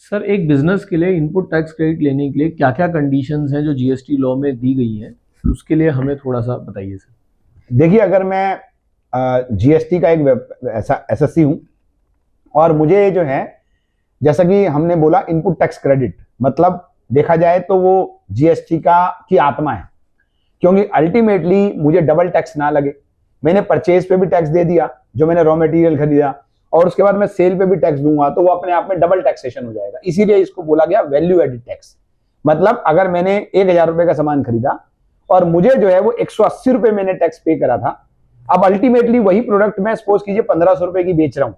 Sir, एक business के लिए इनपुट टैक्स क्रेडिट लेने के लिए क्या क्या कंडीशंस हैं जो जीएसटी लॉ में दी गई हैं, उसके लिए हमें थोड़ा सा बताइए सर। देखिए, अगर मैं जीएसटी का एक ऐसा एसएससी हूं और मुझे जो है, जैसा कि हमने बोला, इनपुट टैक्स क्रेडिट मतलब देखा जाए तो वो जीएसटी का की आत्मा है, क्योंकि अल्टीमेटली मुझे डबल टैक्स ना लगे। मैंने परचेज पे भी टैक्स दे दिया जो मैंने रॉ मटेरियल खरीदा, और उसके बाद मैं सेल पे भी टैक्स दूंगा, तो वो अपने आप में डबल टैक्सेशन हो जाएगा। इसीलिए इसको बोला गया वैल्यू एडेड टैक्स। मतलब अगर मैंने 1,000 रुपए का सामान खरीदा और मुझे जो है वो 180 रुपए मैंने टैक्स पे करा था, अब अल्टीमेटली वही प्रोडक्ट मैं सपोज कीजिए 1,500 रुपए की बेच रहा हूं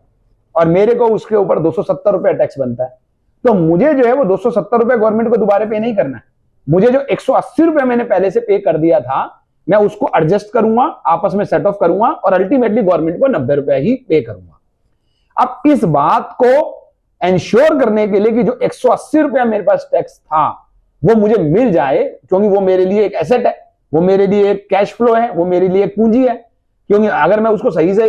और मेरे को उसके ऊपर 270 रुपए टैक्स बनता है, तो मुझे जो है वो 270 रुपए गवर्नमेंट को दोबारा पे नहीं करना है। मुझे जो 180 रुपए मैंने पहले से पे कर दिया था, मैं उसको एडजस्ट करूंगा, आपस में सेट ऑफ करूंगा और अल्टीमेटली गवर्नमेंट को 90 रुपए ही पे करूंगा। अब इस बात को इंश्योर करने के लिए कि जो 180 रुपया मेरे पास टैक्स था वो मुझे मिल जाए, क्योंकि वो मेरे लिए एक एसेट है, वो मेरे लिए एक कैश फ्लो है, वो मेरे लिए एक पूंजी है, क्योंकि अगर मैं उसको सही से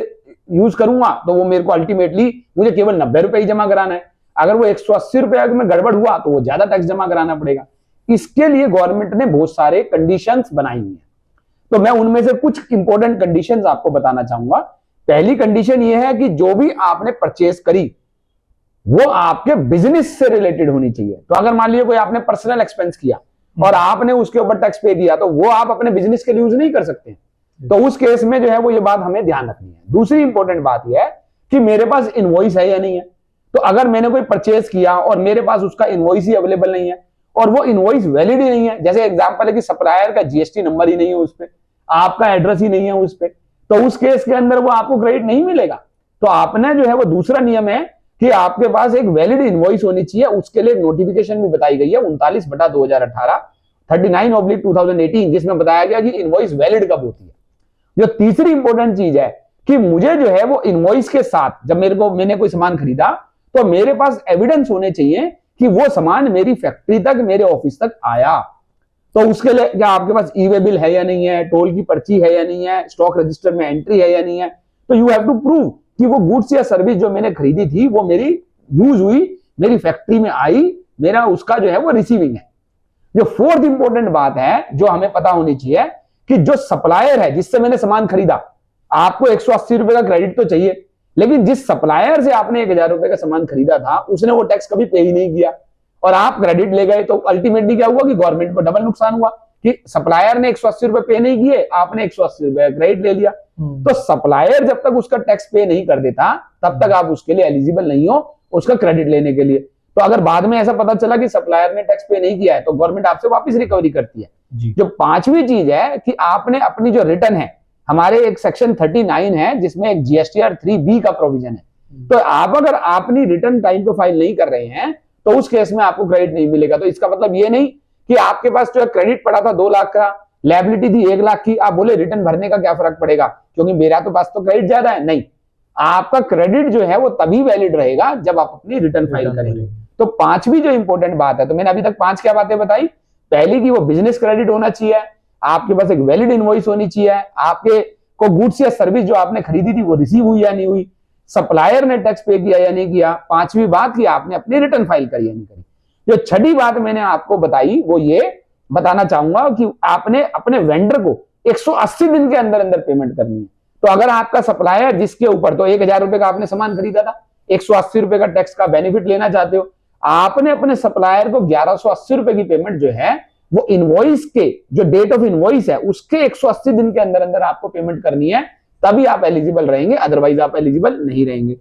यूज करूंगा तो वो मेरे को अल्टीमेटली मुझे केवल 90 रुपए ही जमा कराना है। अगर वो 180 रुपया में गड़बड़ हुआ तो वो ज्यादा टैक्स जमा कराना पड़ेगा। इसके लिए गवर्नमेंट ने बहुत सारे कंडीशंस बनाई हुई हैं, तो मैं उनमें से कुछ इंपॉर्टेंट कंडीशंस आपको बताना चाहूंगा। पहली कंडीशन ये है कि जो भी आपने परचेज करी वो आपके बिजनेस से रिलेटेड होनी चाहिए। तो अगर मान लीजिए कोई आपने पर्सनल एक्सपेंस किया और आपने उसके ऊपर टैक्स पे दिया, तो वो आप अपने बिजनेस के लिए यूज नहीं कर सकते, तो उस केस में जो है वो ये बात हमें ध्यान रखनी है। दूसरी इंपॉर्टेंट बात यह है कि मेरे पास इनवॉइस है या नहीं है। तो अगर मैंने कोई परचेज किया और मेरे पास उसका इनवॉइस ही अवेलेबल नहीं है और वो इनवॉइस वैलिड ही नहीं है, जैसे एग्जांपल है कि सप्लायर का जीएसटी नंबर ही नहीं है उस पर, आपका एड्रेस ही नहीं है उस पर, तो उस केस के अंदर वो आपको क्रेडिट नहीं मिलेगा। तो आपने जो है वो दूसरा नियम है कि आपके पास एक वैलिड इनवॉइस होनी चाहिए। उसके लिए एक नोटिफिकेशन भी बताई गई है 39/2018 39/2018, जिसमें बताया गया कि इनवॉइस वैलिड कब होती है। जो तीसरी इंपॉर्टेंट चीज है कि मुझे जो है वो इनवॉइस के साथ, जब मैंने कोई सामान खरीदा, तो मेरे पास एविडेंस होने चाहिए कि वो सामान मेरी फैक्ट्री तक, मेरे ऑफिस तक आया। तो उसके लिए क्या आपके पास ई वे बिल है या नहीं है, टोल की पर्ची है या नहीं है, स्टॉक रजिस्टर में एंट्री है या नहीं है। तो यू हैव टू प्रूव कि वो गुड्स या सर्विस जो मैंने खरीदी थी वो मेरी यूज हुई, मेरी फैक्ट्री में आई, मेरा उसका जो है वो रिसीविंग है। जो फोर्थ इंपॉर्टेंट बात है जो हमें पता होनी चाहिए कि जो सप्लायर है जिससे मैंने सामान खरीदा, आपको 180 रुपए का क्रेडिट तो चाहिए, लेकिन जिस सप्लायर से आपने 1,000 रुपए का सामान खरीदा था उसने वो टैक्स कभी पे ही नहीं किया और आप क्रेडिट ले गए, तो अल्टीमेटली क्या हुआ कि गवर्नमेंट को डबल नुकसान हुआ कि सप्लायर ने 180 रुपए पे नहीं किए, आपने 180 रुपए क्रेडिट ले लिया। तो सप्लायर जब तक उसका टैक्स पे नहीं कर देता तब तक आप उसके लिए एलिजिबल नहीं हो उसका क्रेडिट लेने के लिए। तो अगर बाद में ऐसा पता चला कि सप्लायर ने टैक्स पे नहीं किया है तो गवर्नमेंट आपसे वापस रिकवरी करती है। जो पांचवी चीज है कि आपने अपनी जो रिटर्न है, हमारे एक सेक्शन 39 है जिसमें एक जीएसटीआर 3B का प्रोविजन है, तो आप अगर अपनी रिटर्न टाइम पे फाइल नहीं कर रहे हैं तो उस केस में आपको क्रेडिट नहीं मिलेगा। तो इसका मतलब ये नहीं कि आपके पास जो क्रेडिट पड़ा था 2 लाख का, लायबिलिटी थी 1 लाख की, आप बोले रिटर्न भरने का क्या फर्क पड़ेगा क्योंकि मेरा तो पास तो क्रेडिट ज्यादा है। नहीं, आपका क्रेडिट जो है वो तभी वैलिड रहेगा जब आप अपनी रिटर्न फाइल करेंगे। तो पांचवी जो इंपॉर्टेंट बात है, तो मैंने अभी तक 5 क्या बातें बताई। पहली की वो बिजनेस क्रेडिट होना चाहिए, आपके पास एक वैलिड इनवॉइस होनी चाहिए, आपके को गुड्स या सर्विस जो आपने खरीदी थी वो रिसीव हुई या नहीं हुई, सप्लायर ने टैक्स पे किया या नहीं किया, पांचवी बात की आपने अपनी रिटर्न फाइल करी या नहीं करी। जो छठी बात मैंने आपको बताई वो ये बताना चाहूंगा कि आपने अपने वेंडर को 180 दिन के अंदर अंदर पेमेंट करनी है। तो अगर आपका सप्लायर जिसके ऊपर तो 1,000 रुपए का आपने सामान खरीदा था, 180 रुपए का टैक्स का बेनिफिट लेना चाहते हो, आपने अपने सप्लायर को 1,180 रुपए की पेमेंट जो है वो इनवॉइस के जो डेट ऑफ इनवॉइस है उसके 180 दिन के अंदर अंदर आपको पेमेंट करनी है, तभी आप एलिजिबल रहेंगे, अदरवाइज आप एलिजिबल नहीं रहेंगे।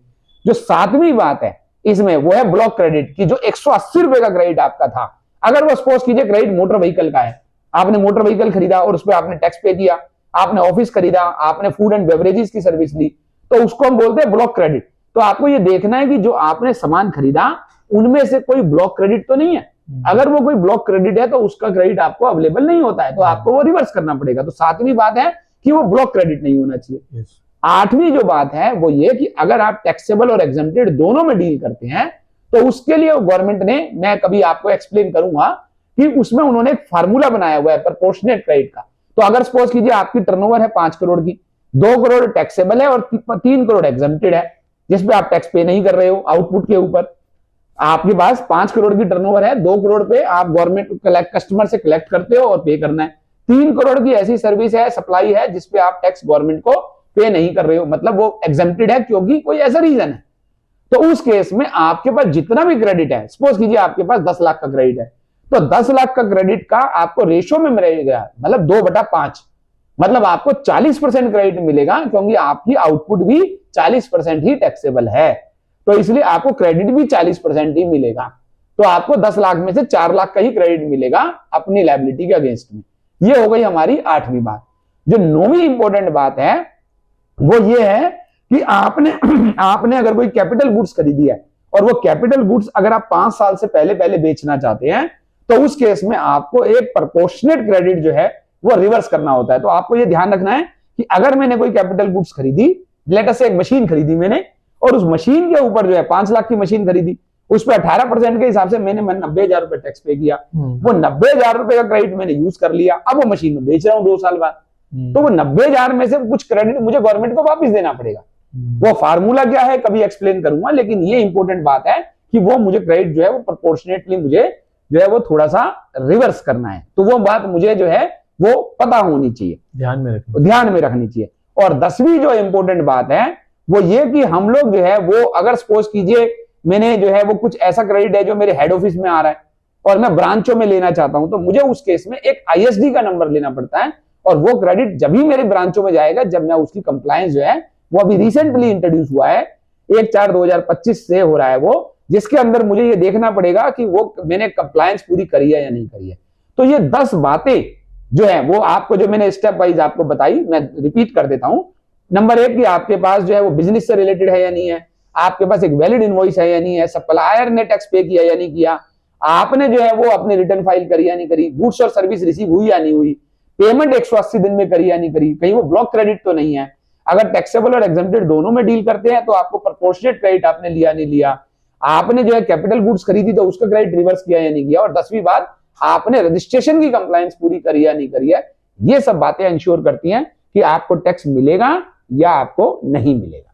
जो सातवीं बात है इसमें वो है ब्लॉक क्रेडिट की। जो 180 रुपए का क्रेडिट आपका था, अगर वो सपोज कीजिए क्रेडिट मोटर व्हीकल का है, आपने मोटर व्हीकल खरीदा और उस पर आपने टैक्स पे किया, आपने ऑफिस खरीदा, आपने फूड एंड बेवरेजेस की सर्विस ली, तो उसको हम बोलते हैं ब्लॉक क्रेडिट। तो आपको ये देखना है कि जो आपने सामान खरीदा उनमें से कोई ब्लॉक क्रेडिट तो नहीं है। अगर वो कोई ब्लॉक क्रेडिट है तो उसका क्रेडिट आपको अवेलेबल नहीं होता है, तो आपको वो रिवर्स करना पड़ेगा। तो सातवीं बात है कि वो ब्लॉक क्रेडिट नहीं होना चाहिए। आठवीं जो बात है वो ये कि अगर आप टैक्सेबल और एग्जेम्प्टेड दोनों में डील करते हैं तो उसके लिए गवर्नमेंट ने, मैं कभी आपको एक्सप्लेन करूंगा कि उसमें उन्होंने एक फार्मूला बनाया हुआ है प्रोपोर्शनेट क्रेडिट का। तो अगर सपोज कीजिए आपकी टर्नओवर है 5 करोड़ की, 2 करोड़ टैक्सेबल है और 3 करोड़ एग्जेम्प्टेड है जिसपे आप टैक्स पे नहीं कर रहे हो आउटपुट के ऊपर, आपके पास 5 करोड़ की टर्नओवर है, 2 करोड़ पे आप गवर्नमेंट कस्टमर से कलेक्ट करते हो और पे करना है। 3 करोड़ की ऐसी सर्विस है, सप्लाई है, जिसपे आप टैक्स गवर्नमेंट को पे नहीं कर रहे हो, मतलब वो एग्जेम्प्टेड है क्योंकि कोई ऐसा रीजन है। तो उस केस में आपके पास जितना भी क्रेडिट है, सपोज कीजिए आपके पास 10 लाख का क्रेडिट है, तो 10 लाख का क्रेडिट का आपको रेशो में मिलेगा, मतलब 2/5, मतलब आपको 40% क्रेडिट मिलेगा, क्योंकि आपकी आउटपुट भी 40% ही टैक्सेबल है। तो इसलिए आपको क्रेडिट भी 40% ही मिलेगा। तो आपको 10 लाख में से 4 लाख का ही क्रेडिट मिलेगा अपनी लायबिलिटी के अगेंस्ट में। ये हो गई हमारी 8वीं बात। जो 9वीं इंपॉर्टेंट बात है वो ये है कि आपने अगर कोई कैपिटल गुड्स खरीदी है, और वो कैपिटल गुड्स अगर आप 5 साल से पहले बेचना चाहते हैं, तो उस केस में आपको एक प्रोपोर्शनेट क्रेडिट जो है वो रिवर्स करना होता है। तो आपको ये ध्यान रखना है कि अगर मैंने कोई कैपिटल गुड्स खरीदी, लेट अस से एक मशीन खरीदी मैंने, और उस मशीन के ऊपर जो है 5 लाख की मशीन खरीदी, उस पर 18% के हिसाब से मैंने 90,000 रुपए टैक्स पे किया। वो 90,000 रुपए का क्रेडिट मैंने यूज कर लिया, अब वो मशीन में बेच रहा हूं 2 साल बाद, तो वो 90,000 में से कुछ क्रेडिट मुझे गवर्नमेंट को वापस देना पड़ेगा। वो फार्मूला क्या है कभी एक्सप्लेन करूंगा, लेकिन ये इंपॉर्टेंट बात है कि वो मुझे क्रेडिट जो है वो प्रोपोर्शनेटली मुझे जो है वो थोड़ा सा रिवर्स करना है। तो वो बात मुझे जो है वो पता होनी चाहिए, ध्यान में रखनी चाहिए। और 10वीं जो इंपॉर्टेंट बात है वो ये कि हम लोग जो है वो, अगर सपोज कीजिए मैंने जो है वो कुछ ऐसा क्रेडिट है जो मेरे हेड ऑफिस में आ रहा है और मैं ब्रांचों में लेना चाहता हूं, तो मुझे उस केस में एक ISD का नंबर लेना पड़ता है, और वो क्रेडिट जब भी मेरे ब्रांचों में जाएगा जब मैं उसकी कंप्लायंस जो है वो अभी रिसेंटली इंट्रोड्यूस हुआ है, 1/4/2025 से हो रहा है वो, जिसके अंदर मुझे ये देखना पड़ेगा कि वो मैंने कंप्लायंस पूरी करी है या नहीं करी है। तो ये 10 बातें जो है वो आपको, जो मैंने स्टेप वाइज आपको बताई, मैं रिपीट कर देता हूं। नंबर 1 कि आपके पास जो है वो बिजनेस से रिलेटेड है या नहीं है, आपके पास एक वैलिड इनवॉइस है या नहीं है, सप्लायर ने टैक्स पे किया या नहीं किया, आपने जो है वो अपनी रिटर्न फाइल करी या नहीं करी, गुड्स और सर्विस रिसीव हुई या नहीं हुई, पेमेंट 180 दिन में करी या नहीं करी, कहीं वो ब्लॉक क्रेडिट तो नहीं है। अगर टैक्सेबल और एग्जेम्प्टेड दोनों में डील करते हैं तो आपको प्रोपोर्शनेट क्रेडिट आपने लिया नहीं लिया, आपने जो है कैपिटल गुड्स खरीदी तो उसका क्रेडिट रिवर्स किया या नहीं किया, और 10वीं बात, आपने रजिस्ट्रेशन की कंप्लायंस पूरी करी या नहीं करी है। ये सब बातें इंश्योर करती हैं कि आपको टैक्स मिलेगा या आपको नहीं मिलेगा।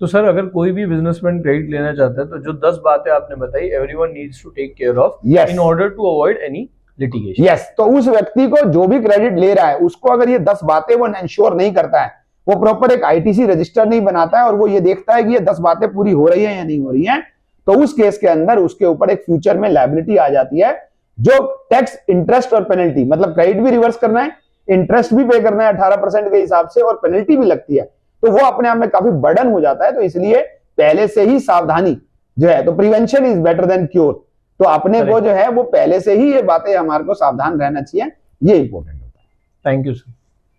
तो सर अगर कोई भी बिजनेसमैन क्रेडिट लेना चाहता है तो जो 10 बातें आपने बताई everyone needs to take care of in order to avoid any litigation. Yes, तो उस व्यक्ति को जो भी क्रेडिट ले रहा है उसको अगर ये 10 बातें वो इंश्योर नहीं करता है, वो प्रॉपर एक ITC रजिस्टर नहीं बनाता है और वो ये देखता है कि ये 10 बातें पूरी हो रही है या नहीं हो रही है, तो उस केस के अंदर उसके ऊपर एक फ्यूचर में लायबिलिटी आ जाती है, जो टैक्स, इंटरेस्ट और पेनल्टी, मतलब क्रेडिट भी रिवर्स करना है, इंटरेस्ट भी पे करना है 18% के हिसाब से, और पेनल्टी भी लगती है, तो वो अपने आप में काफी बर्डन हो जाता है। तो इसलिए पहले से ही सावधानी जो है, तो prevention is better than cure, तो अपने को जो है वो पहले से ही ये बातें हमारे को सावधान रहना चाहिए, ये इंपॉर्टेंट होता है। Thank you sir.